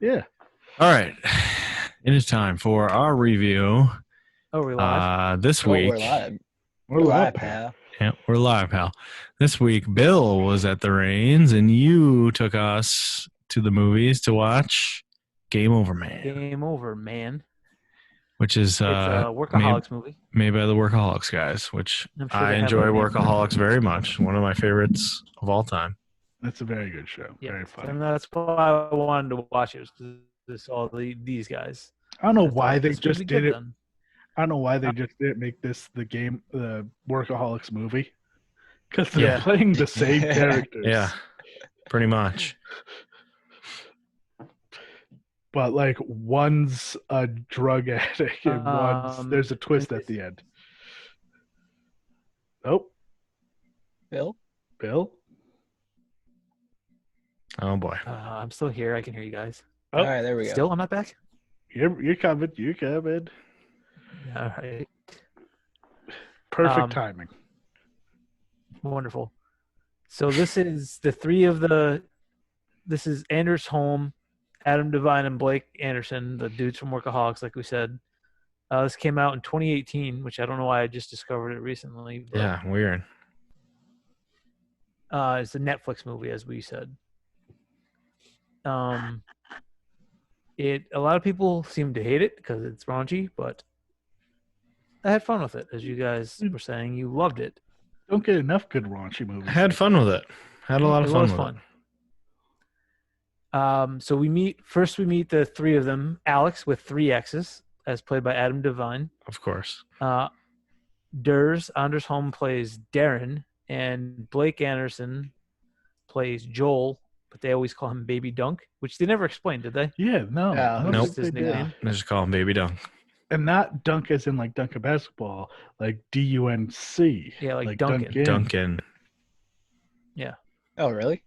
Yeah. All right. It is time for our review. Oh, we're live? This Oh, week. we're live. We're live, pal. Yeah, we're live, pal. This week, Bill was at the reins, and you took us to the movies to watch Game Over Man. Game Over Man. Which is It's a Workaholics movie. Made by the Workaholics guys, which I'm sure I they have enjoy a name. Workaholics very much. One of my favorites of all time. That's a very good show. Yeah. Very funny. And that's why I wanted to watch it, because it's all these guys. I don't know I why thought they this would just be did good it. then. I don't know why they just didn't make this the Workaholics movie. Because they're Yeah. playing the same characters. Yeah, pretty much. But like one's a drug addict and there's a twist at the end. Oh, Bill? Oh, boy. I'm still here. I can hear you guys. Oh. All right, there we go. Still, I'm not back? you're coming. You're coming. All right. Perfect timing. Wonderful. So this is the three of the. This is Anders Holm, Adam Devine, and Blake Anderson, the dudes from Workaholics, like we said. This came out in 2018, which I don't know why I just discovered it recently. But, Yeah, weird. it's a Netflix movie, as we said. A lot of people seem to hate it because it's raunchy, but I had fun with it. As you guys were saying, you loved it. Don't get enough good raunchy movies. I had fun with it. Had a lot of It fun was with it. So we meet the three of them. Alex with 3 X's, as played by Adam Devine. Of course. Anders Holm plays Darren, and Blake Anderson plays Joel, but they always call him Baby Dunk, which they never explained, did they? Yeah, no. Yeah, I don't nope. think they His did. nickname. I just call him Baby Dunk. And not dunk as in like dunk a basketball, like D-U-N-C. Yeah, like Duncan. Duncan. Duncan. Oh, really?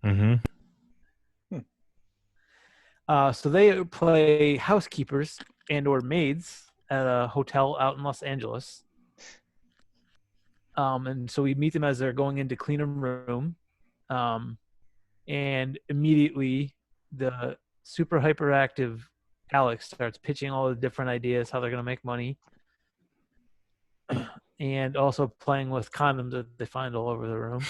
Mm-hmm. So they play housekeepers and or maids at a hotel out in Los Angeles. And so we meet them as they're going in to clean a room. And immediately the super hyperactive Alex starts pitching all the different ideas, how they're going to make money. And also playing with condoms that they find all over the room.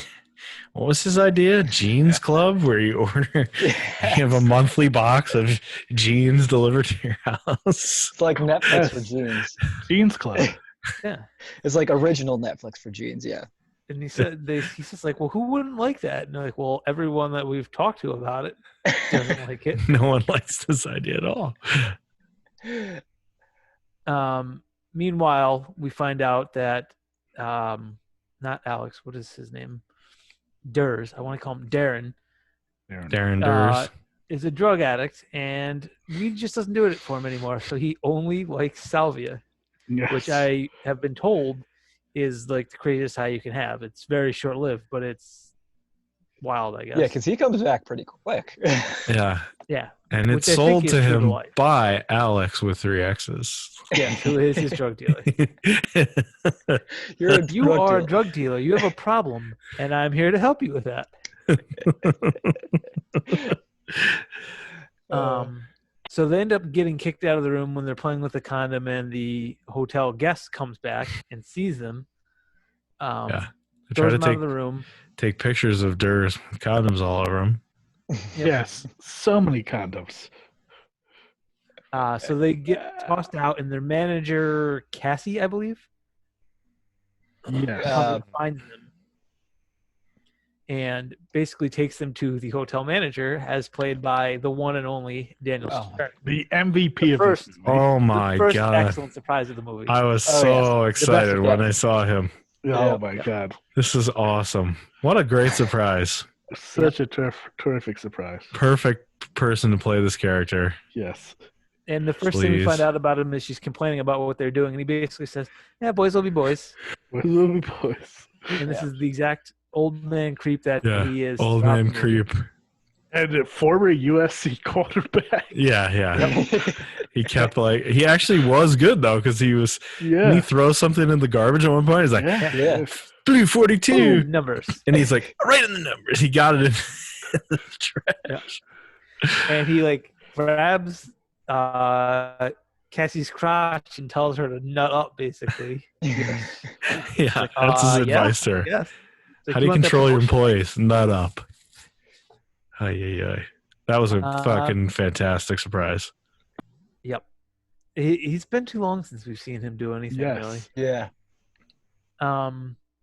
What was his idea? Jeans Club, where you order, you have a monthly box of jeans delivered to your house. It's like Netflix for jeans. Jeans Club. Yeah. It's like original Netflix for jeans, yeah. And he says like, well, who wouldn't like that? And they're like, well, everyone that we've talked to about it doesn't like it. No one likes this idea at all. Meanwhile, we find out that not Alex, what is his name? Durs. I want to call him Darren. Darren Durs. Is a drug addict, and weed just doesn't do it for him anymore. So he only likes salvia, Yes. which I have been told is like the craziest high you can have. It's very short-lived, but it's wild, I guess. Yeah, because he comes back pretty quick. Yeah. Yeah. And Which it's I think sold is to true to him life. by Alex with 3 X's. Yeah, who is his drug dealer. You're a If you drug are dealer. a drug dealer, you have a problem, and I'm here to help you with that. So they end up getting kicked out of the room when they're playing with the condom, and the hotel guest comes back and sees them. Yeah. They try Throws to them out of the room. take pictures of Durs with condoms all over him. Yes. So many condoms. So they get tossed out, and their manager, Cassie, I believe, Yes. comes and finds them and basically takes them to the hotel manager, as played by the one and only Daniel Oh. Stern. The MVP of first- this movie. Oh The my first God. excellent surprise of the movie. I was Oh, so yes. excited The best when yet. I saw him. Oh my God. This is awesome. What a great surprise. Such a terrific surprise. Perfect person to play this character. Yes. And the first thing we Please. find out about him is she's complaining about what they're doing, and he basically says, "Yeah, boys will be boys." Lovely boys. And this is the exact old man creep that Yeah. he is. Old throughout man the movie. creep. And a former USC quarterback. Yeah. He kept he actually was good though, because he was, Yeah. he throws something in the garbage at one point. He's like, Yeah. Yeah. 342. Numbers. And he's like, right in the numbers. He got it in the trash. And he like grabs Cassie's crotch and tells her to nut up, basically. Yeah, Like, that's his yeah, advice to her. yes. It's like, How do you want that control your promotion?" employees? Nut up. Ay, ay, ay. That was a fucking fantastic surprise. Yep. He's been too long since we've seen him do anything, really. Yeah.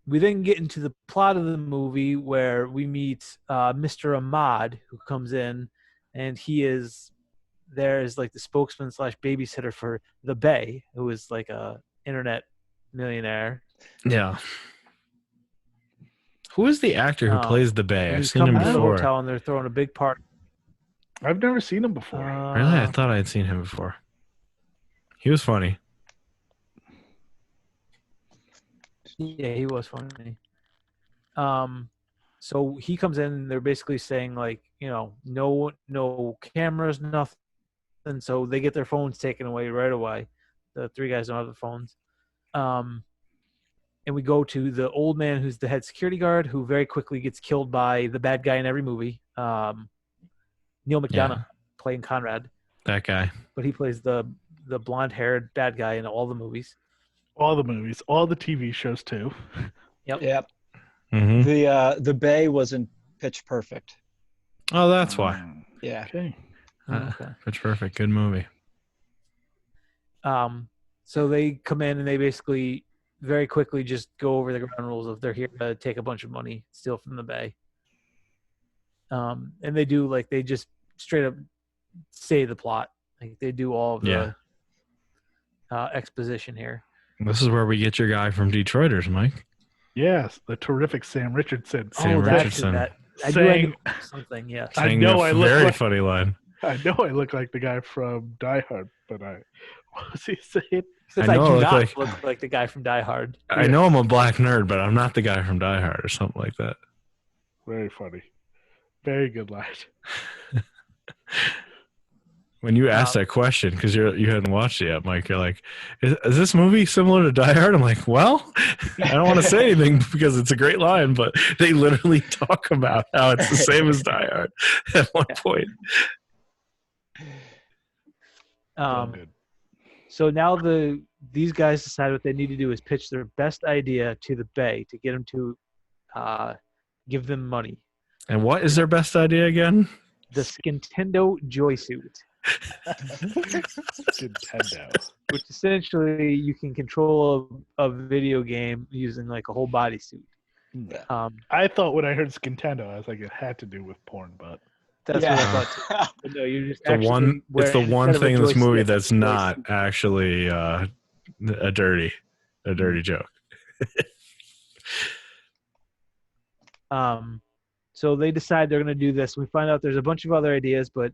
We then get into the plot of the movie where we meet Mr. Ahmad, who comes in, and he is there as like the spokesman / babysitter for the Bay, who is like a internet millionaire. Yeah. Who is the actor who plays the Bay? I've Who's seen him coming to the before. hotel and they're throwing a big party. I've never seen him before. Really? I thought I had seen him before. He was funny. Yeah, he was funny. So he comes in and they're basically saying like, no cameras, nothing. So they get their phones taken away right away. The three guys don't have the phones. And we go to the old man who's the head security guard, who very quickly gets killed by the bad guy in every movie. Neil McDonough playing Conrad. That guy. But he plays the blonde-haired bad guy in all the movies. All the movies, all the TV shows too. Yep. Mm-hmm. The Bay wasn't Pitch Perfect. Oh, that's why. Yeah. Okay. Okay. Pitch Perfect. Good movie. So they come in and they basically very quickly just go over the ground rules of they're here to take a bunch of money, steal from the Bay. And they do like they just straight up say the plot. Like they do all of the exposition here. This is where we get your guy from Detroiters, Mike. Yes, the terrific Sam Richardson. Sam Richardson. I Saying- know something, yeah. I know I look very like- funny line. I know I look like the guy from Die Hard, but what was he saying? Since I I, know I do look not like- look like the guy from Die Hard. I know I'm a black nerd, but I'm not the guy from Die Hard or something like that. Very funny. Very good line. When you asked that question, because you hadn't watched it yet, Mike, you're like, is this movie similar to Die Hard? I'm like, well, I don't want to say anything because it's a great line, but they literally talk about how it's the same as Die Hard at one point. Good. So now these guys decide what they need to do is pitch their best idea to the Bay to get them to give them money. And what is their best idea again? The Skintendo Joy Suit, Nintendo. which essentially you can control a video game using like a whole bodysuit. I thought when I heard Skintendo, I was like, it had to do with porn, but That's what I thought too. But no, you're just It's the one thing in this movie that's joystick. not actually a dirty joke. So they decide they're going to do this. We find out there's a bunch of other ideas, but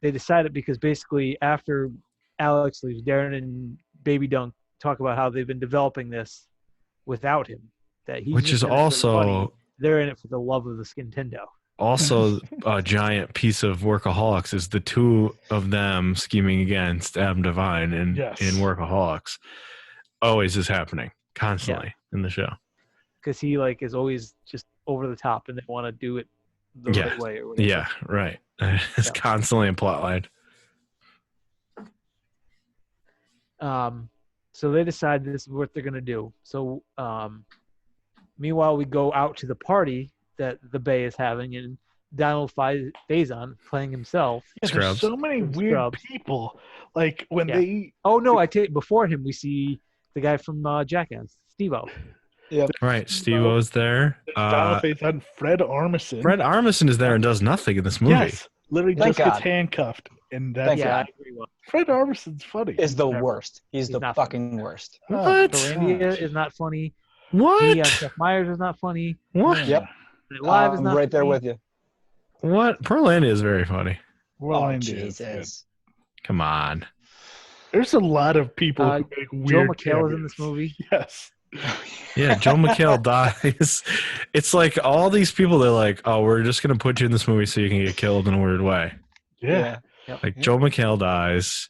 they decided because basically after Alex leaves, Darren and Baby Dunk talk about how they've been developing this without him. That he's Which just is in it for the money. also They're in it for the love of the Skintendo. also a giant piece of Workaholics is the two of them scheming against Adam Devine in Workaholics. Always is happening constantly in the show. Because he like is always just over the top and they want to do it the right way or whatever. Yeah, right. It's constantly a plot line. So they decide this is what they're going to do. So meanwhile, we go out to the party that the Bay is having, and Donald Faison playing himself. yeah, there's so many weird people. Like when they. Oh no! Before him, we see the guy from Jackass, Steve-O. Yep. Right, Steve-O's there. Donald Faison, Fred Armisen. Fred Armisen is there and does nothing in this movie. Yes, literally Thank just gets God. handcuffed, and that's Yeah, I it. agree. Fred Armisen's funny. Is the worst. He's the not fucking worst. What? Barandia is not funny. What? Seth Meyers is not funny. What? Yep. Live is I'm not right there funny. with you. What? Pearlandia is very funny. Well, Oh, India is good. Jesus. Come on. There's a lot of people who make Joe weird McHale is in this cameos. movie. Yes. Yeah, Joe McHale dies. It's like all these people, they're like, oh, we're just going to put you in this movie so you can get killed in a weird way. Yeah. Like Joe McHale dies.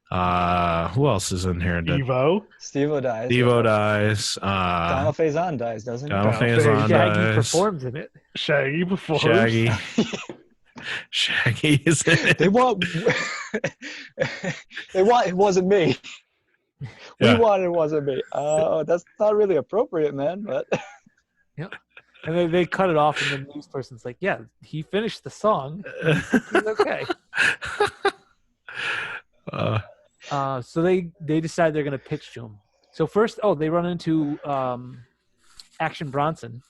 Who else is in here? Evo. Steve-O dies. Devo dies. Donald Faison dies, doesn't he? Donald Donald Faison Shaggy dies. performs in it. Shaggy performs. Shaggy. Shaggy is in it. They want. They want. It wasn't me. We Yeah. wanted. It wasn't me. That's not really appropriate, man. But And they cut it off, and the news person's like, "Yeah, he finished the song. He's okay." So they decide they're going to pitch to him. So first, they run into Action Bronson.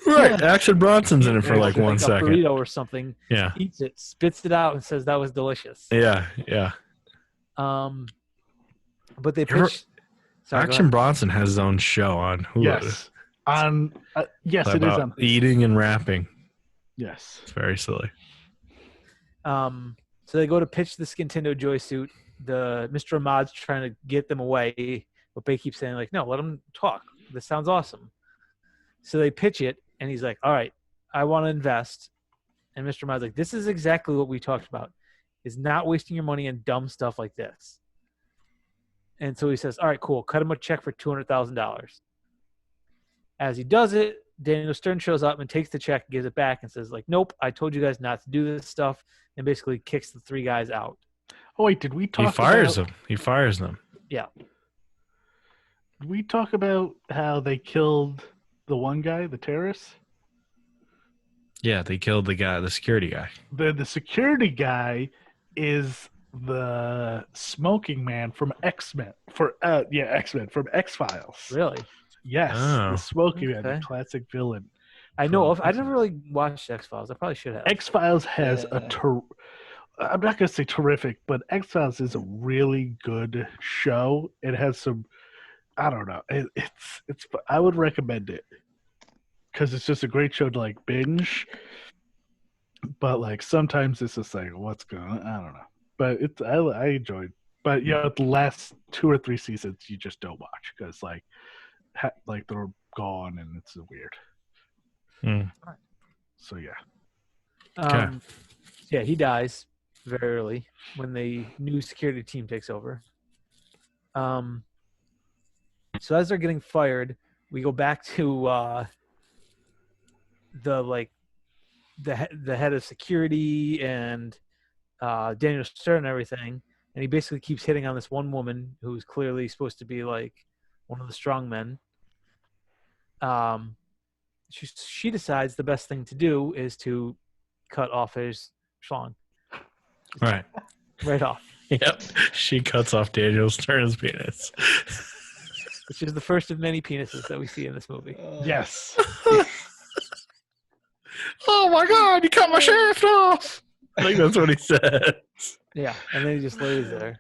Right, Action Bronson's in it for like 1 a second. burrito or something. Yeah. Eats it, spits it out, and says that was delicious. Yeah. But they pitch. Sorry, Action Bronson has his own show on Hulu. Yes. Yes, it is About on eating and rapping. Yes. It's very silly. So they go to pitch this Nintendo Joy suit. The Mr. Ahmad's trying to get them away, but they keep saying like, "No, let them talk. This sounds awesome." So they pitch it, and he's like, "All right, I want to invest." And Mr. Ahmad's like, "This is exactly what we talked about: is not wasting your money on dumb stuff like this." And so he says, "All right, cool. Cut him a check for $200,000." As he does it, Daniel Stern shows up and takes the check, gives it back, and says, like, "Nope, I told you guys not to do this stuff," and basically kicks the three guys out. Oh wait, did we talk? He fires them. He fires them. Yeah. Did we talk about how they killed the one guy, the terrorist? Yeah, they killed the guy, the security guy. The security guy is the smoking man from X-Men. X-Men from X-Files. Really? Yes, Oh. the smoking man, Okay. the classic villain. I know of. I never really watched X-Files. I probably should have. X-Files has Yeah. I'm not gonna say terrific, but X-Files is a really good show. It has some, I don't know. It's. I would recommend it because it's just a great show to like binge. But like sometimes it's just like what's going on? I don't know. But I enjoyed. But the last 2 or 3 seasons you just don't watch because like they're gone and it's weird. So yeah. Yeah, he dies very early when the new security team takes over. So as they're getting fired, we go back to the head of security and Daniel Stern and everything, and he basically keeps hitting on this one woman who's clearly supposed to be like one of the strong men. She decides the best thing to do is to cut off his schlong. Right. Right off. Yep. She cuts off Daniel Stern's penis. Which is the first of many penises that we see in this movie. Yes. Oh my God! You cut my shaft off. I think that's what he said. Yeah, and then he just lays there.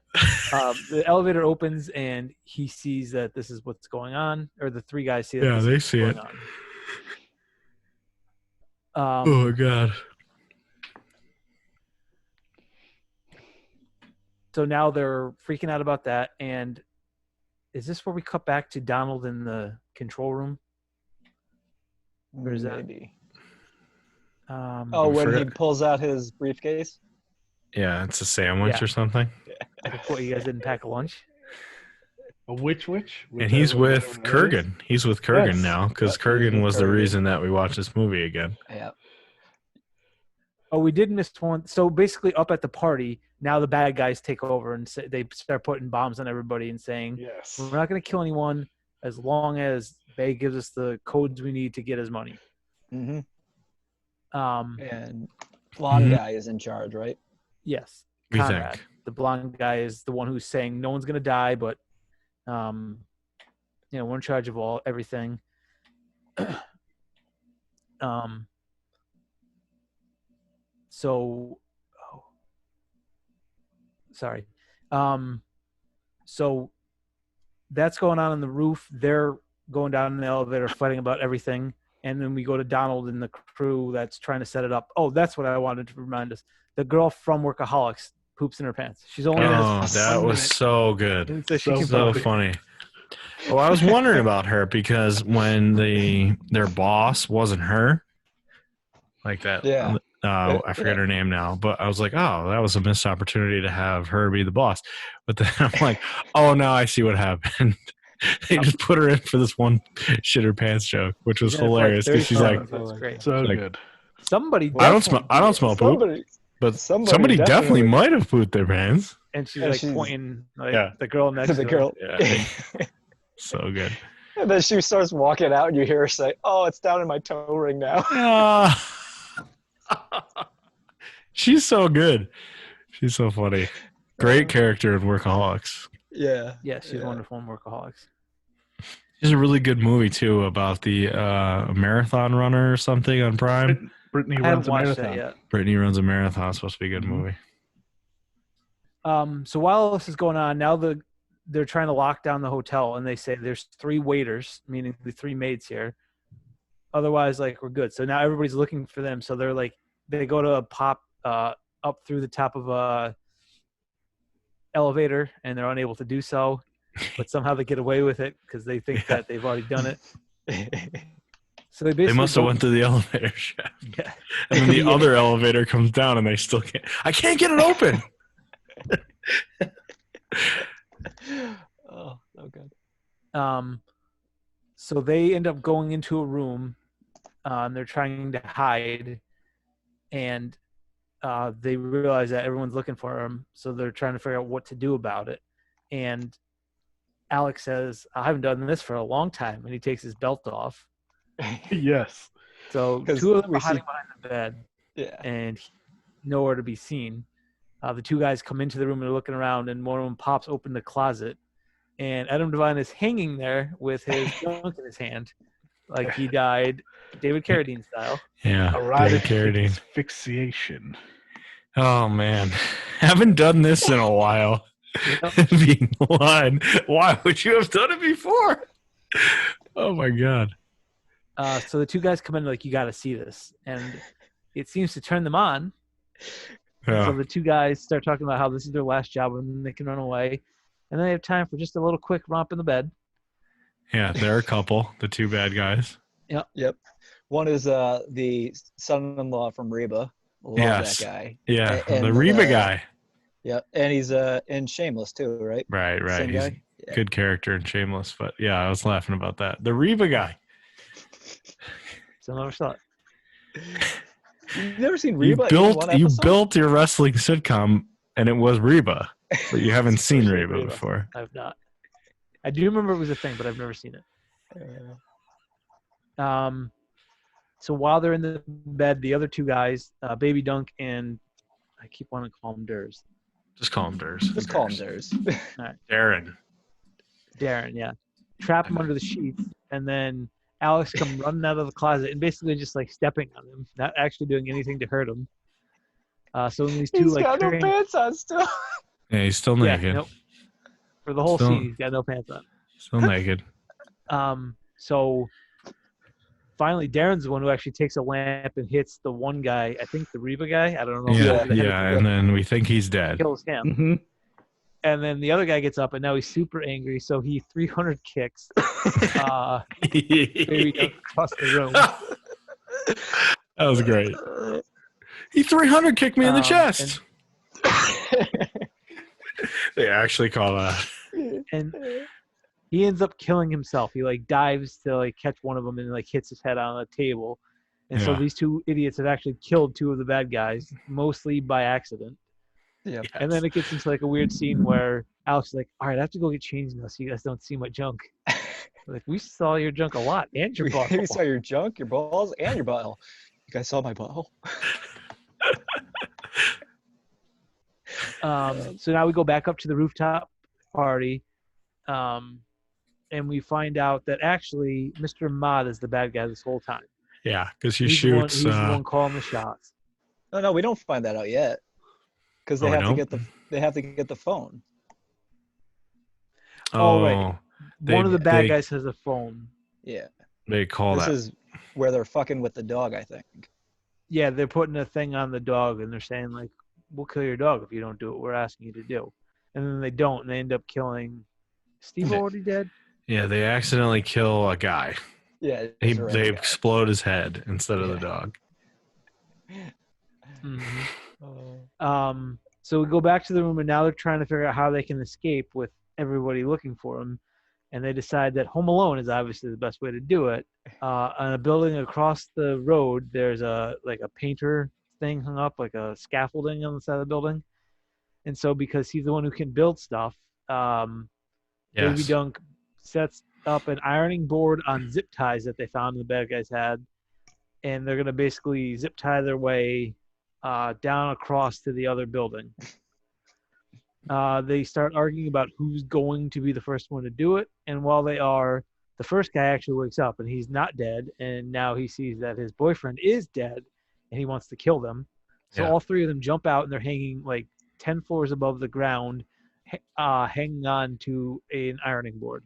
The elevator opens, and he sees that this is what's going on, or the three guys see that Yeah, this they is see what's it. going on. Oh my God. So now they're freaking out about that, and is this where we cut back to Donald in the control room? Or is that? Maybe. When When he pulls out his briefcase. Yeah, it's a sandwich Yeah. or something. what, you guys didn't pack a lunch? Which? And he's with Kurgan. He's with Kurgan Yes. now because Yep, Kurgan he's with was the Kurgan. reason that we watched this movie again. Yeah. Oh, we did miss one. So basically, up at the party, now the bad guys take over and they start putting bombs on everybody and saying, Yes. "We're not going to kill anyone as long as Bay gives us the codes we need to get his money." Mm-hmm. Um, And blonde Mhm. guy is in charge, right? yes, We Conrad, think. the blonde guy, is the one who's saying no one's going to die, but we're in charge of everything. Sorry. So that's going on the roof. They're going down in the elevator, fighting about everything. And then we go to Donald and the crew that's trying to set it up. Oh, that's what I wanted to remind us. The girl from Workaholics poops in her pants. She's only in Oh, this that one was minute. so good. And so she So can So poop. funny. Well, I was wondering about her because when their boss wasn't her, like that. Yeah. I forget her name now, but I was like, oh, that was a missed opportunity to have her be the boss. But then I'm like, oh, now I see what happened. They just put her in for this one shit her pants joke, which was She's in it for hilarious like because she's 30 like, seconds. That's great. So Like- good. Somebody I don't definitely smell. I don't smell poop. Somebody, But somebody somebody definitely definitely- might have pooped their pants. And she's And like she's- pointing like Yeah. the girl next the to girl. Yeah. So good. And then she starts walking out, and you hear her say, "Oh, it's down in my toe ring now." She's so good. She's so funny. Great character in Workaholics. Yeah. her. Yeah, she's wonderful in Workaholics. There's a really good movie too about the marathon runner or something on Prime. Brittany I haven't runs a watched marathon. that yet. Brittany runs a marathon. It's supposed to be a good Mhm. movie. So while this is going on, now they're trying to lock down the hotel, and they say there's 3 waiters, meaning the 3 maids here. Otherwise, like, we're good. So now everybody's looking for them. So they're like, they go to pop up through the top of a elevator, and they're unable to do so. But somehow they get away with it because they think that they've already done it. So they basically They must have go- went to the elevator shaft. Yeah. And then the Yeah. other elevator comes down and they still can't. I can't get it open. Oh, so good. So they end up going into a room, and they're trying to hide, and they realize that everyone's looking for them, so they're trying to figure out what to do about it. And Alex says, "I haven't done this for a long time," and he takes his belt off. Yes. So 'Cause 2 of them we are hiding see- behind the bed, Yeah. and nowhere to be seen. The 2 guys come into the room and they're looking around, and one of them pops open the closet, and Adam Devine is hanging there with his junk in his hand, like he died David Carradine style. Yeah. Erotic David Carradine. asphyxiation. Oh man. Haven't done this in a while. Being blind. Why would you have done it before? Oh my god. So the 2 guys come in like, you got to see this, and it seems to turn them on. Yeah. So the 2 guys start talking about how this is their last job and they can run away, and then they have time for just a little quick romp in the bed. Yeah, they're a couple, the 2 bad guys. Yep. One is the son-in-law from Reba. Love Yes. that guy. Yeah, And, the Reba guy. Yep. And he's in Shameless too, right? Right. Same He's guy? a good character in Shameless, but yeah, I was laughing about that. The Reba guy. So I never saw it. You've never seen You Reba? Even one episode? built your wrestling sitcom and it was Reba, but you haven't seen Especially Reba Reba. before. I have not. I do remember it was a thing, but I've never seen it. So while they're in the bed, the other 2 guys, Baby Dunk and I keep wanting to call him Durs. Just call him Durs. Just call him theirs. Darren. Darren, yeah. Trap him under the sheets, and then Alex come running out of the closet and basically just like stepping on him, not actually doing anything to hurt him. So when these 2 He's like got no carrying- pants on still. Yeah, he's still yeah, naked. nope. For the whole Still- scene, he's got no pants on. Still naked. So finally, Darren's the one who actually takes a lamp and hits the one guy. I think the Reba guy. I don't know. if he Yeah, over the head yeah, with and then we think he's dead. kills him. Mm-hmm. And then the other guy gets up, and now he's super angry. So he 300 kicks Baby Dunk across the room. That was great. He 300 kicked me in the Um, chest. They actually call that. And he ends up killing himself. He like dives to like catch one of them and like hits his head on a table. And so Yeah. these 2 idiots have actually killed 2 of the bad guys, mostly by accident. Yep. And then it gets into like a weird scene where Alex is like, "All right, I have to go get changed now, so you guys don't see my junk." Like, we saw your junk a lot and your butt. We saw your junk, your balls, and your butthole. You guys saw my butthole? So now we go back up to the rooftop party, and we find out that actually Mr. Mott is the bad guy this whole time. Yeah, because he He's the one- shoots. he's the one calling the shots. No, we don't find that out yet. Because they Oh, we have to don't? get the phone. Oh, right. oh, One of the bad they- guys has a phone. Yeah. They call This that. is where they're fucking with the dog, I think. Yeah, they're putting a thing on the dog, and they're saying like, "We'll kill your dog if you don't do what we're asking you to do." And then they don't, and they end up killing. Steve Yeah. already dead. Yeah, they accidentally kill a guy. Yeah. They it's a they random explode his head instead of the Yeah. dog. Mhm. So we go back to the room, and now they're trying to figure out how they can escape with everybody looking for them. and they decide that Home Alone is obviously the best way to do it. On a building across the road, there's a painter thing hung up, like a scaffolding on the side of the building. And so because he's the one who can build stuff, Baby Yes. Dunk sets up an ironing board on zip ties that they found the bad guys had, and they're gonna basically zip tie their way down across to the other building. They start arguing about who's going to be the first one to do it, and while they are, the first guy actually wakes up and he's not dead, and now he sees that his boyfriend is dead, and he wants to kill them. So Yeah. all three of them jump out, and they're hanging like 10 floors above the ground, hanging on to an ironing board.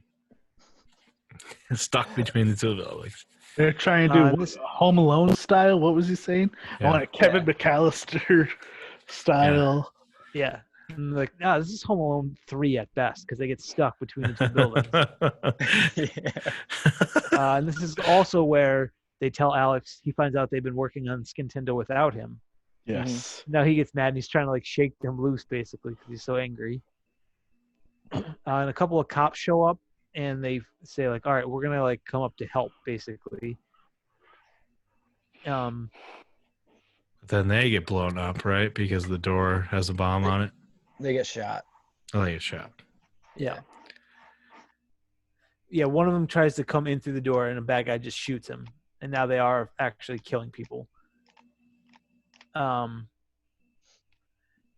Stuck between the two buildings. They're trying to do Home Alone style. What was he saying? Yeah. I want a Kevin McAllister style. Yeah. And like, no, this is Home Alone 3 at best because they get stuck between the two buildings. And this is also where they tell Alex, he finds out they've been working on Skintendo without him. Yes. Now he gets mad and he's trying to like shake them loose basically because he's so angry. And a couple of cops show up and they say like, all right, we're going to like come up to help basically. Then they get blown up, right? Because the door has a bomb on it. They get shot. Oh, they get shot. Yeah. Yeah, one of them tries to come in through the door and a bad guy just shoots him. And now they are actually killing people.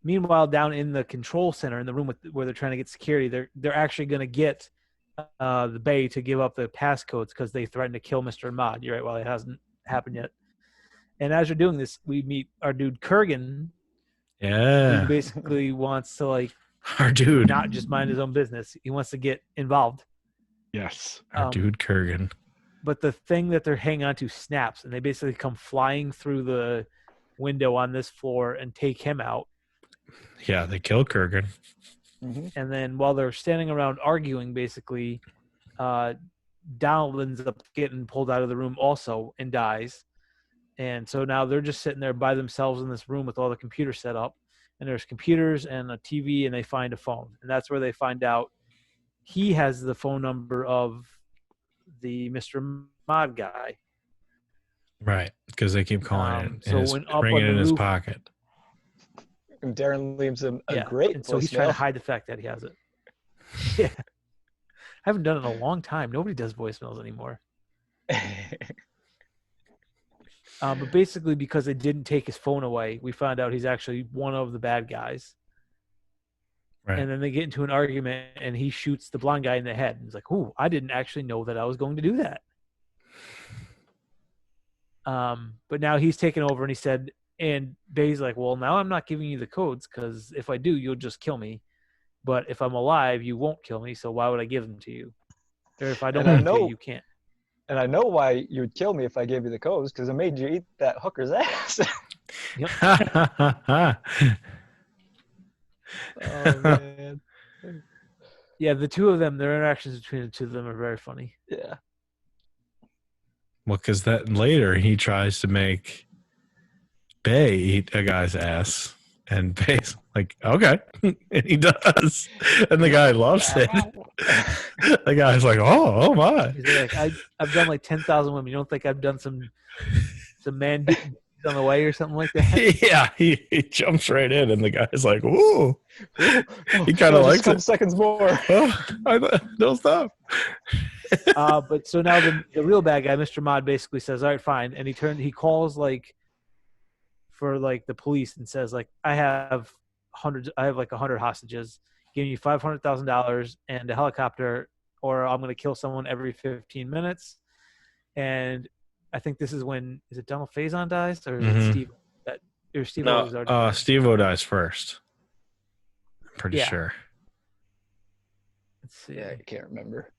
Meanwhile, down in the control center, in the room where they're trying to get security, they're actually going to get the Bay to give up the passcodes because they threatened to kill Mr. Ahmad. You're right, well, it hasn't happened yet. And as you're doing this, we meet our dude Kurgan. Yeah. Who basically wants to like Our dude. not just mind his own business. He wants to get involved. Yes. Our dude Kurgan. But the thing that they're hanging on to snaps, and they basically come flying through the window on this floor and take him out. Yeah, they kill Kurgan. Mm-hmm. And then while they're standing around arguing, basically, Donald ends up getting pulled out of the room also and dies. And so now they're just sitting there by themselves in this room with all the computers set up. And there's computers and a TV, and they find a phone. And that's where they find out he has the phone number of the Mr. Mod guy. Right, because they keep calling it. So And when up bringing on it the in his roof- pocket. And Darren leaves him a Yeah, great and so he's trying to voicemail. hide the fact that he has it. Yeah. I haven't done it in a long time. Nobody does voicemails anymore. But basically, because they didn't take his phone away, we found out he's actually one of the bad guys. Right. And then they get into an argument, and he shoots the blonde guy in the head. And he's like, "Ooh, I didn't actually know that I was going to do that." But now he's taken over, and he said, and Bay's like, "Well, now I'm not giving you the codes because if I do, you'll just kill me. But if I'm alive, you won't kill me. So why would I give them to you? Or if I don't And I want to, know- you can't." And I know why you would kill me if I gave you the codes, because I made you eat that hooker's ass. Oh, man. Yeah, the two of them, their interactions between the two of them are very funny. Yeah. Well, because that later he tries to make Bay eat a guy's ass, and Bay's like, "Okay," and he does, and the guy loves it. The guy's like, "Oh my!" He's like, I've done like 10,000 women. You don't think I've done some man on the way or something like that? Yeah, he jumps right in, and the guy's like, "Ooh." He kind of likes a couple it. seconds more. Oh, don't stop. But so now the real bad guy, Mr. Mod, basically says, "All right, fine," and he calls like for like the police and says like, I have like 100 hostages, giving you $500,000 and a helicopter, or I'm going to kill someone every 15 minutes. And I think this is when, is it Donald Faison dies, or is it Steve? Steve was already Steve-O dies first. I'm pretty sure. Let's see. Yeah, I can't remember.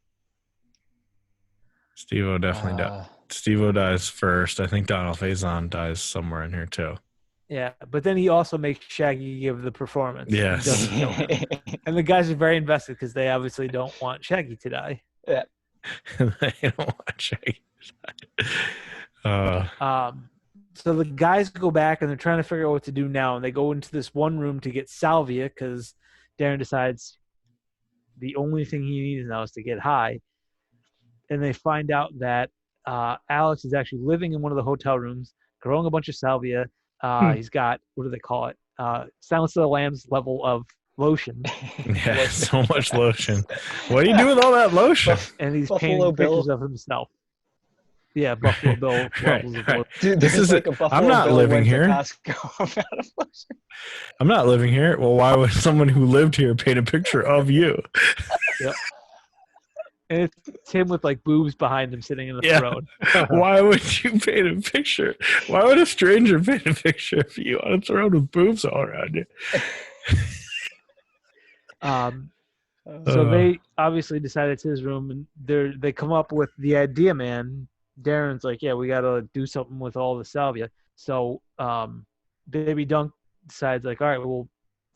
Steve-O definitely dies. Steve-O dies first. I think Donald Faison dies somewhere in here too. Yeah, but then he also makes Shaggy give the performance. Yes. He doesn't kill him. And the guys are very invested because they obviously don't want Shaggy to die. Yeah. They don't want Shaggy to die. So the guys go back and they're trying to figure out what to do now. And they go into this one room to get salvia because Darren decides the only thing he needs now is to get high. And they find out that Alex is actually living in one of the hotel rooms, growing a bunch of salvia. He's got, what do they call it? Silence of the Lambs level of lotion. Yeah, so much lotion. What do you do with all that lotion? And he's Buffalo painting Bill. pictures of himself. Yeah, Buffalo Bill levels of lotion. Dude, This this is is like it. a Buffalo I'm not Bill living went here. to Costco out of lotion. I'm not living here. Well, why would someone who lived here paint a picture of you? Yep. And it's him with like boobs behind him sitting in the Yeah. throne. Why would you paint a picture? Why would a stranger paint a picture of you on a throne with boobs all around you? So they obviously decided it's his room, and they come up with the idea, man. Darren's like, yeah, we got to do something with all the salvia. So Baby Dunk decides, like, all right, we'll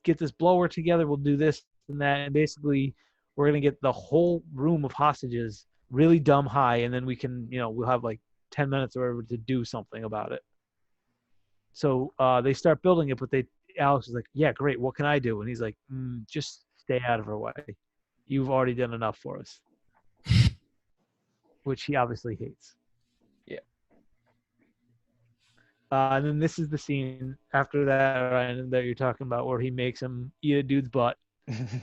get this blower together. We'll do this and that. And basically, we're going to get the whole room of hostages really dumb high. And then we can, we'll have like 10 minutes or whatever to do something about it. So they start building it, but Alex is like, yeah, great. What can I do? And he's like, just stay out of her way. You've already done enough for us. Which he obviously hates. Yeah. And then this is the scene after that, Ryan, that you're talking about, where he makes him eat a dude's butt,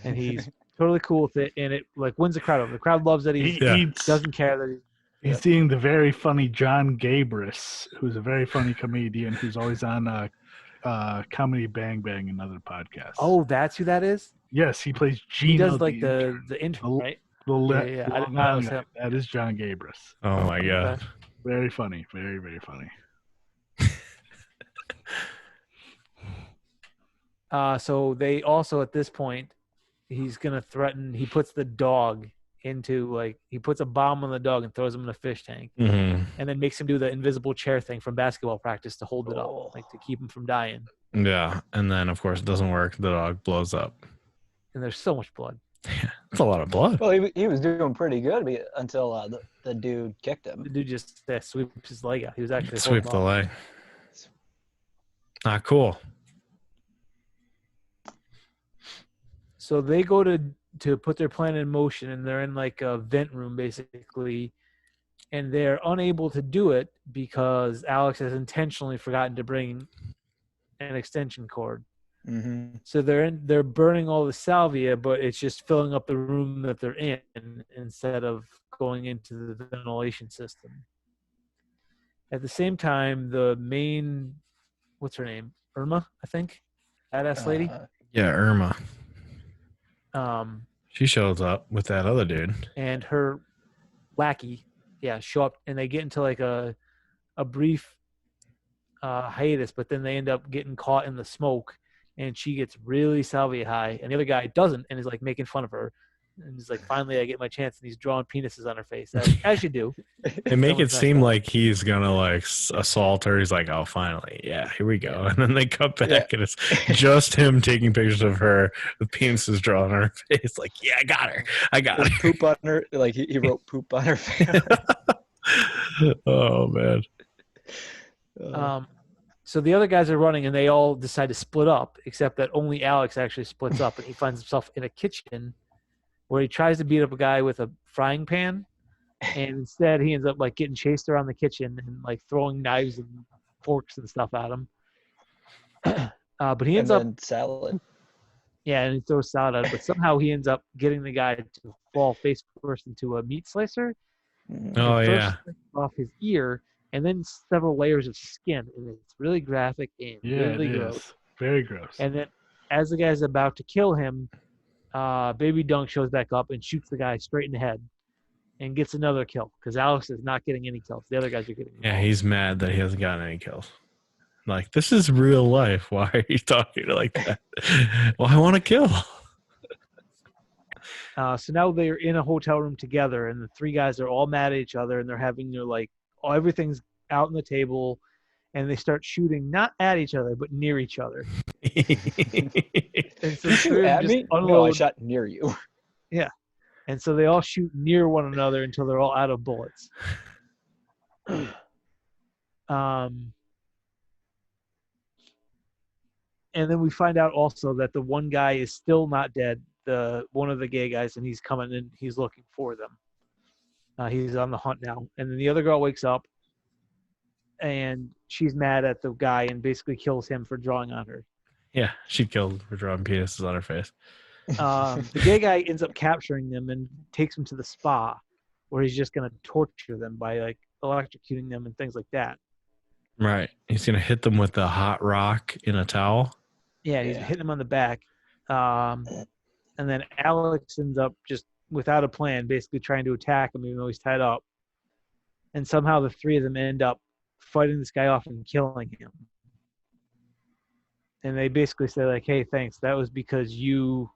and he's totally cool with it, and it like wins the crowd over. The crowd loves that he doesn't care that he's seeing the very funny John Gabris, who's a very funny comedian who's always on Comedy Bang Bang and other podcasts. Oh, that's who that is? Yes, he plays Gino. He does like the intern, right? Yeah. I didn't know it was him. That is John Gabris. Oh my god. Okay. Very funny. Very, very funny. So they also, at this point, he's going to threaten, he puts the dog into, he puts a bomb on the dog and throws him in a fish tank. Mm-hmm. And then makes him do the invisible chair thing from basketball practice to hold it up, to keep him from dying. Yeah, and then of course it doesn't work. The dog blows up. And there's so much blood. Yeah, it's a lot of blood. Well, he was doing pretty good until the dude kicked him. The dude just sweeps his leg out. He was actually Sweep the holding on. leg. Ah, cool. So they go to put their plan in motion, and they're in like a vent room basically, and they're unable to do it because Alex has intentionally forgotten to bring an extension cord. Mm-hmm. So they're burning all the salvia, but it's just filling up the room that they're in instead of going into the ventilation system. At the same time, the main, what's her name? Irma, I think, badass lady. Yeah, Irma. She shows up with that other dude. And her lackey, show up, and they get into like a brief hiatus, but then they end up getting caught in the smoke, and she gets really salvia high, and the other guy doesn't, and is like making fun of her, and he's like, finally I get my chance, and he's drawing penises on her face, as you do. They make it seem like he's gonna like assault her. He's like, oh, finally, yeah, here we go. And then they cut back, and it's just him taking pictures of her with penises drawn on her face. Like, yeah, I got her. Poop on her, like he wrote poop on her face. Oh man. So the other guys are running, and they all decide to split up, except that only Alex actually splits up, and he finds himself in a kitchen where he tries to beat up a guy with a frying pan, and instead he ends up like getting chased around the kitchen and like throwing knives and forks and stuff at him. But he ends up salad. Yeah, and he throws salad at him, but somehow he ends up getting the guy to fall face first into a meat slicer. Oh yeah. Off his ear, and then several layers of skin, and it's really graphic and really gross. Very gross. And then, as the guy's about to kill him, Baby Dunk shows back up and shoots the guy straight in the head, and gets another kill because Alex is not getting any kills. The other guys are getting. Yeah, he's mad that he hasn't gotten any kills. Like, this is real life. Why are you talking like that? Well, I want to kill. So now they're in a hotel room together, and the three guys are all mad at each other, and they're having their everything's out on the table, and they start shooting not at each other but near each other. And so You shoot at me? No, I shot near you. Yeah, and so they all shoot near one another until they're all out of bullets. And then we find out also that the one guy is still not dead. the one of the gay guys, and he's coming and he's looking for them. He's on the hunt now, and then the other girl wakes up, and she's mad at the guy and basically kills him for drawing on her. Yeah, she killed for drawing penises on her face. The gay guy ends up capturing them and takes them to the spa, where he's just gonna torture them by like electrocuting them and things like that. Right. He's gonna hit them with a hot rock in a towel. Yeah, he's hitting them on the back. And then Alex ends up just without a plan, basically trying to attack him even though he's tied up. And somehow the three of them end up fighting this guy off and killing him. And they basically say like, hey, thanks. That was because you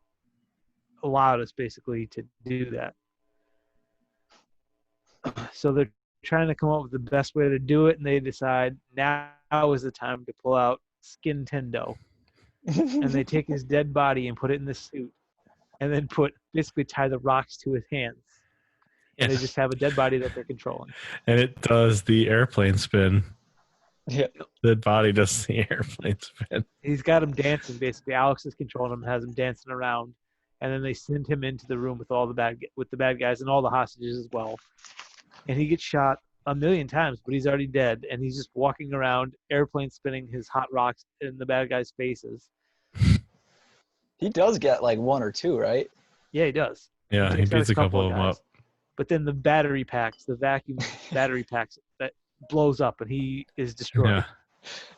allowed us basically to do that. So they're trying to come up with the best way to do it, and they decide now is the time to pull out Skin Tendo. And they take his dead body and put it in the suit, and then basically tie the rocks to his hands. And they just have a dead body that they're controlling. And it does the airplane spin. Yeah. The body does the airplane spin. He's got him dancing. Basically, Alex is controlling him, has him dancing around, and then they send him into the room with the bad guys and all the hostages as well. And he gets shot a million times, but he's already dead, and he's just walking around, airplane spinning his hot rocks in the bad guys' faces. He does get like one or two, right? Yeah, he does. Yeah, he Takes out beats a couple of them guys. up. But then the battery packs, the vacuum battery packs, that blows up, and he is destroyed. Yeah.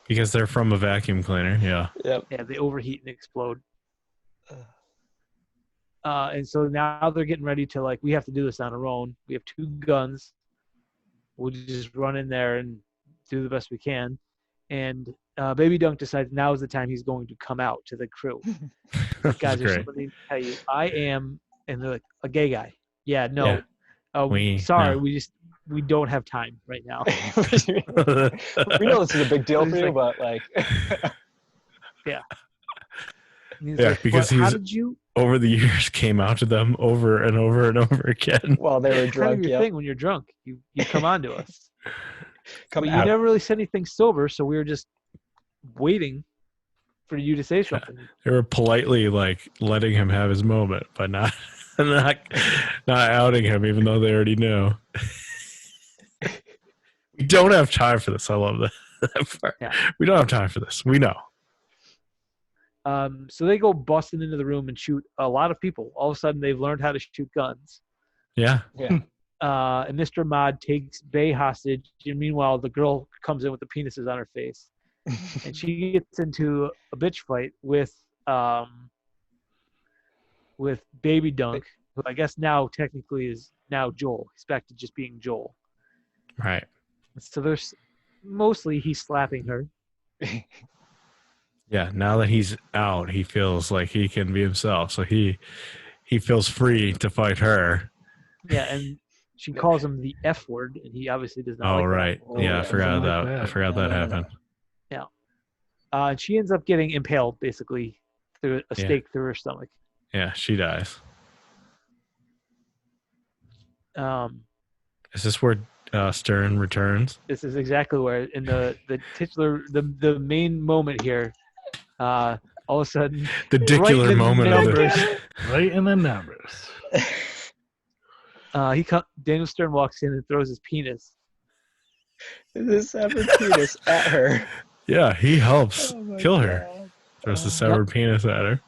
Because they're from a vacuum cleaner. Yeah. Yep. Yeah, they overheat and explode. And so now they're getting ready to, like, we have to do this on our own. We have 2 guns. We'll just run in there and do the best we can. And Baby Dunk decides now is the time he's going to come out to the crew. Guys, there's something to tell you. I am, and they're like, a gay guy. Yeah, no. Yeah. Sorry, no. we don't have time right now. We know this is a big deal for you, but like, yeah. Yeah, like, because how he's did you? over the years came out to them over and over and over again. while they were Kind of drunk, your yeah. thing when you're drunk. You come on to us. Come But you out. never really said anything sober, so we were just waiting for you to say something. They were politely like letting him have his moment, but not outing him, even though they already knew. We don't have time for this. I love that part. Yeah. We don't have time for this. We know. So they go busting into the room and shoot a lot of people. All of a sudden, they've learned how to shoot guns. Yeah. Yeah. And Mr. Mod takes Bay hostage. And meanwhile, the girl comes in with the penises on her face. And she gets into a bitch fight with Baby Dunk, who I guess now technically is now Joel. He's back to just being Joel. Right. So there's mostly he's slapping her. Yeah. Now that he's out, he feels like he can be himself. So he feels free to fight her. Yeah, and she calls him the F word, and he obviously does not Oh, like that. right. Oh, Yeah, I yeah, forgot something like that. I that. forgot that happened. And she ends up getting impaled, basically, through a Yeah. stake through her stomach. Yeah, she dies. Is this where Stern returns? This is exactly where, in the titular, the main moment here, all of a sudden, The dicular in the moment of numbers, it. Right in the numbers. Daniel Stern walks in and throws his penis. This severed penis at her. Yeah, he helps Oh my kill her. God. Throws the severed penis at her.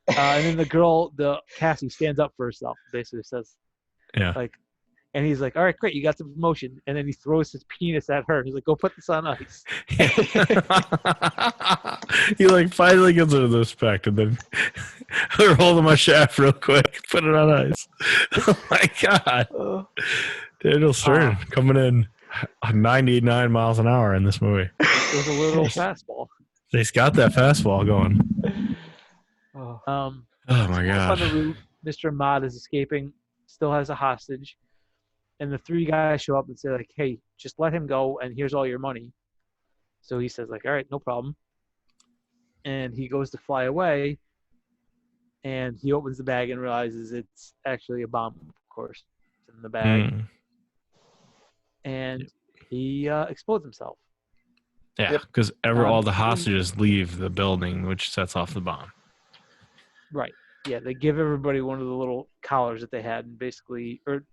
And then the girl, Cassie, stands up for herself, basically says, Yeah. like, and he's like, all right, great, you got the promotion. And then he throws his penis at her. He's like, go put this on ice. He like finally gives her the respect and then hold him my shaft real quick, put it on ice. Oh my God. Oh. Daniel Stern coming in 99 miles an hour in this movie. It was a little fastball. He's got that fastball going. Oh. Oh my Up on the God. roof, Mr. Mod is escaping, still has a hostage. And the 3 guys show up and say, like, hey, just let him go, and here's all your money. So he says, like, all right, no problem. And he goes to fly away, and he opens the bag and realizes it's actually a bomb, of course, it's in the bag. Mm. And he explodes himself. Yeah, Yep. because all the hostages leave the building, which sets off the bomb. Right. Yeah, they give everybody one of the little collars that they had, and basically, or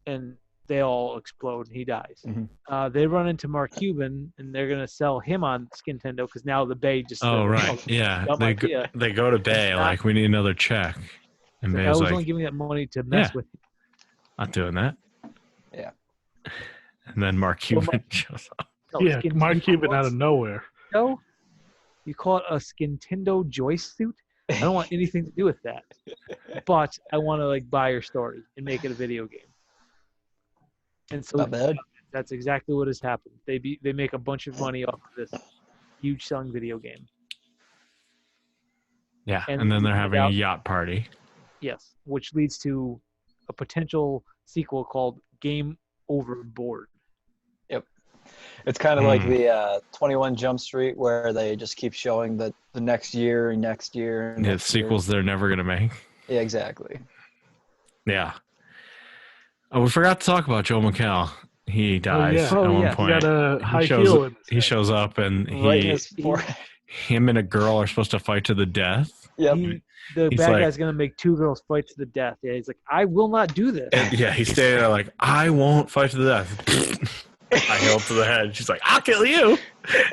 and they all explode, and he dies. Mhm. They run into Mark Cuban, and they're gonna sell him on Skintendo because now the Bay just Oh said, right, "Oh, yeah. dumb idea." They go to Bay not- like we need another check, and It's like, I Bay's was like, only giving that money to mess Yeah. with. not doing that. Yeah. And then Mark Cuban shows up. No, Yeah, Mark Cuban out of nowhere. No, you call it a Skintendo joystick suit. I don't want anything to do with that. But I want to like buy your story and make it a video game. And so Not bad. that's exactly what has happened. They make a bunch of money off of this huge selling video game. Yeah, And and then we they're find having a out- yacht party. Yes, which leads to a potential sequel called Game Overboard. It's kind of like Hmm. the 21 Jump Street where they just keep showing the next year and next year. And Yeah, next year. sequels they're never gonna make. Yeah, exactly. Yeah. Oh, we forgot to talk about Joe McHale. He dies yeah. at Oh, one yeah. He point. got a He high shows, heel in his he head. shows up and Right in his forehead. him and a girl are supposed to fight to the death. Yep. The He's bad like- guy's gonna make two girls fight to the death. Yeah, he's like, I will not do this. And yeah, he's standing there like, I won't fight to the death. I heel to the head. She's like, I'll kill you.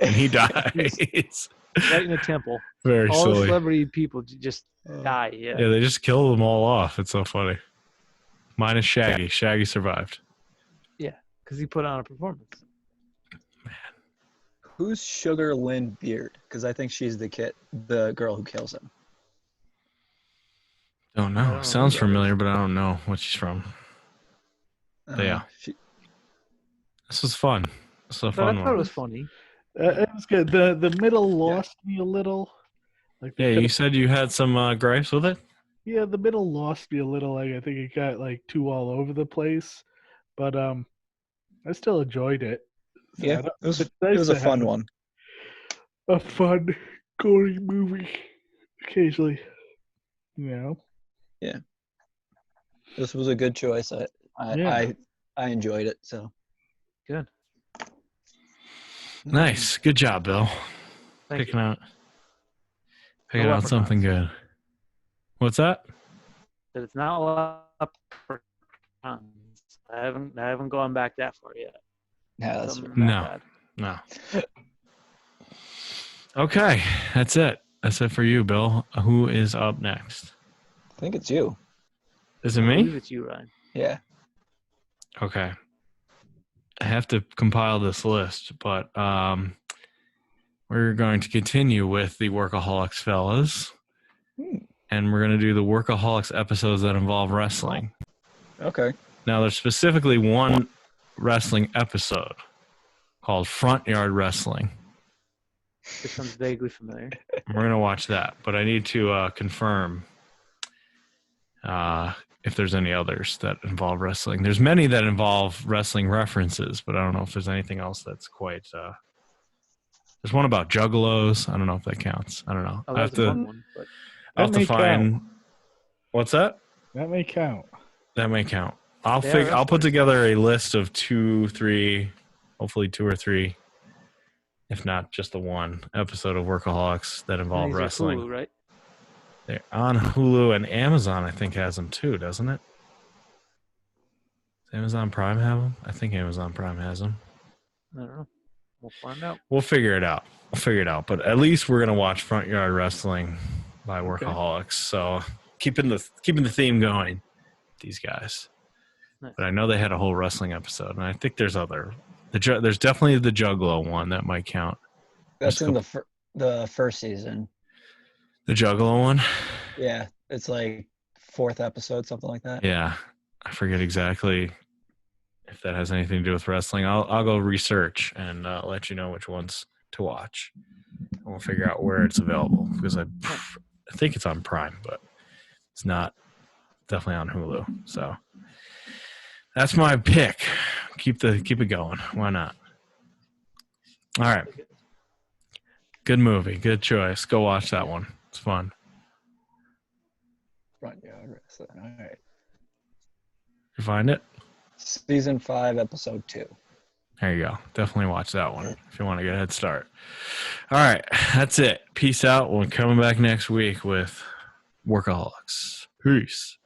And he dies. Right in the temple. Very All the silly. celebrity people just die. Yeah. Yeah, they just kill them all off. It's so funny. Minus Shaggy. Shaggy survived. Because he put on a performance. Who's Sugar Lynn Beard? Because I think she's the girl who kills him. Don't I know. don't know Sounds who that familiar, but I don't know what she's from. Yeah. This was fun. This was a But I fun thought it one. was funny. It was good. The middle lost me a little. Like they Yeah, you could've- said you had some gripes with it? yeah, the middle lost me a little. Like I think it got like too all over the place, but I still enjoyed it. So Yeah, I don't- it was it's nice it was a to fun have one. A fun, gory movie occasionally. You know. This was a good choice. Yeah. I enjoyed it. So Good. Nice. Good job, Bill. Thank Picking you. out No out something good. What's that? That it's not a lot for tons. I haven't gone back that far yet. yeah, that's Something No. that bad. No. Okay, that's it. That's it for you, Bill. Who is up next? I think it's you. Is it I believe me? it's you, Ryan. Yeah. Okay. I have to compile this list, but we're going to continue with the Workaholics fellas, Hmm. and we're going to do the Workaholics episodes that involve wrestling. Okay. Now, there's specifically one wrestling episode called Front Yard Wrestling. This sounds vaguely familiar. We're going to watch that, but I need to confirm if there's any others that involve wrestling. There's many that involve wrestling references, but I don't know if there's anything else that's quite. There's one about juggalos. I don't know if that counts. I don't know. Oh, I have that's a to. fun one. But I have That to may find. count. What's that? That may count. That may count. I'll They are I'll put wrestlers. together a list of 2, 3, hopefully 2 or 3, if not just the one episode of Workaholics that involve these are wrestling. Hulu, right? They're on Hulu, and Amazon, I think, has them too, doesn't it? Does Amazon Prime have them? I think Amazon Prime has them. I don't know. We'll find out. We'll figure it out. But at least we're gonna watch Front Yard Wrestling by Workaholics. So keeping the theme going, these guys. Nice. But I know they had a whole wrestling episode, and I think there's other. There's definitely the Juggalo one that might count. That's Let's in the first season. The Juggalo one. Yeah. It's like 4th episode, something like that. Yeah, I forget exactly if that has anything to do with wrestling. I'll go research and let you know which ones to watch. And we'll figure out where it's available because I think it's on Prime, but it's not. Definitely on Hulu. So that's my pick. Keep it going. Why not? All right. Good movie. Good choice. Go watch that one. It's fun. Front Yard Wrestling. All right. You find it? Season 5, episode 2. There you go. Definitely watch that one if you want to get a head start. All right. That's it. Peace out. We're coming back next week with Workaholics. Peace.